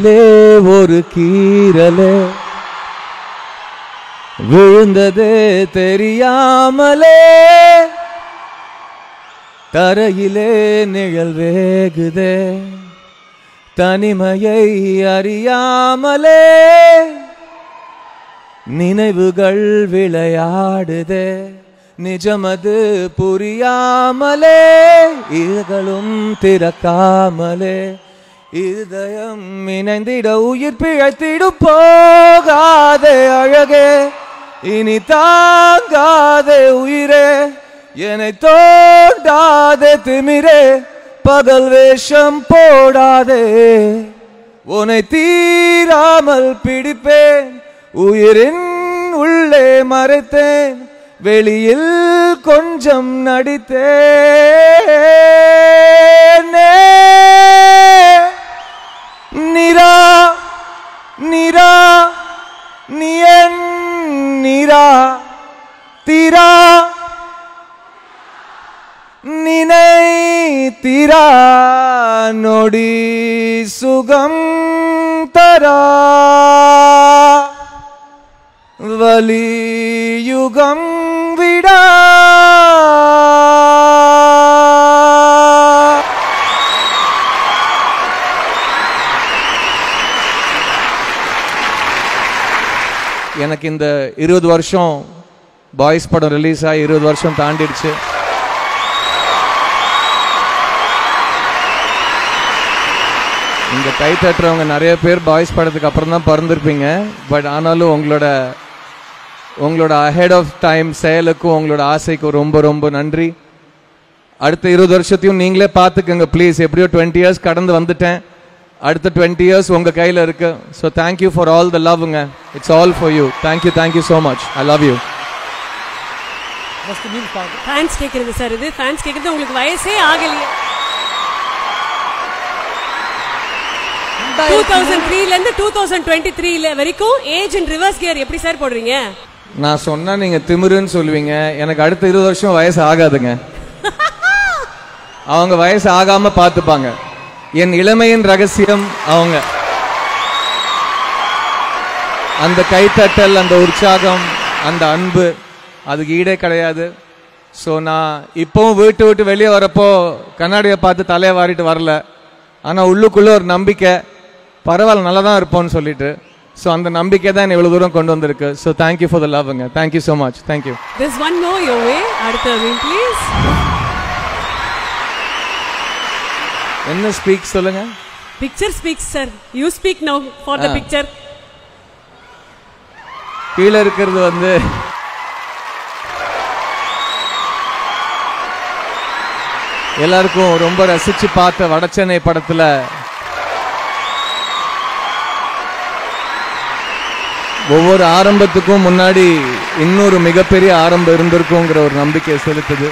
தலையிலே ஒரு கீறலே விழுந்ததே தெரியாமலே தரையிலே நிழல் வேகுதே தனிமையை அறியாமலே நினைவுகள் விளையாடுதே நிஜமது புரியாமலே இதழும் திறக்காமலே இதயம் இணைந்திட உயிர் பிழைத்திடு போகாதே அழகே இனி தாங்காதே உயிரே என்னை தோண்டாதே திமிரே பகல் வேஷம் போடாதே உன்னை தீராமல் பிடிப்பேன் உயிரின் உள்ளே மறைத்தேன் வெளியில் கொஞ்சம் நடித்தேனே நிரா நிரா நியன் நிரா தீரா நினை தீரா நொடி சுகம் தரா வலியுகம் விடா எனக்கு இந்த 20 வருஷம் பாய்ஸ் படம் ரிலீஸ் ஆகி 20 வருஷம் தாண்டிடுச்சு. இங்க கை தட்டுறவங்க நிறைய பேர் பாய்ஸ் படத்துக்கு அப்புறம் தான் பிறந்திருப்பீங்க. பட் ஆனாலும் உங்களோட அஹெட் ஆஃப் டைம் செயலுக்கும் உங்களோட ஆசைக்கும் ரொம்ப ரொம்ப நன்றி. அடுத்த 20 வருஷத்தையும் நீங்களே பார்த்துக்கங்க ப்ளீஸ். எப்படியோ 20 இயர்ஸ் கடந்து வந்துட்டேன். அடுத்த 20 இயர்ஸ் உங்க கையில் இருக்கு. So thank you for all the லவ்ங்க. It's all for you. Thank you so much. I love you. Fans கேட்குறது சார், இது ஃபேன்ஸ் கேட்குறது. உங்களுக்கு வயசே ஆகலையே. 2003லேருந்து 2023 வரைக்கும் ஏஜ் இன் ரிவர்ஸ் கியர் எப்படி சார் போடுறீங்க? நான் சொன்னா நீங்க திமிருன்னு சொல்லுவீங்க. எனக்கு அடுத்த 20 வருஷம் வயசு ஆகாதுங்க. அவங்க வயசு ஆகாம பார்த்துப்பாங்க. என் இளமையின் ரகசியம் அவங்க. அந்த கைத்தட்டல், அந்த உற்சாகம், அந்த அன்பு, அதுக்கு ஈடே கிடையாது. ஸோ நான் இப்போவும் வீட்டு விட்டு வெளியே வரப்போ கண்ணாடியை பார்த்து தலையை வாரிட்டு வரல. ஆனால் உள்ளுக்குள்ளே ஒரு நம்பிக்கை, பரவாயில்ல நல்லா தான் இருப்போம்னு சொல்லிட்டு. ஸோ அந்த நம்பிக்கை தான் என்ன இவ்வளோ தூரம் கொண்டு வந்திருக்கு. ஸோ தேங்க்யூ ஃபார் த லவ்ங்க. Thank you so much. Thank you. There's one more your way. அடுத்த ப்ளீஸ். என்ன ஸ்பீக் சொல்லுங்க? Picture speaks sir. You speak now for the picture. கீழே இருக்கிறது வந்து எல்லாருக்கும் ரொம்ப ரசிச்சு பார்த்த வடச்சென்னை படத்துல ஒவ்வொரு ஆரம்பத்துக்கும் முன்னாடி இன்னொரு மிகப்பெரிய ஆரம்பம் இருந்திருக்குங்கிற ஒரு நம்பிக்கை செலுத்துது.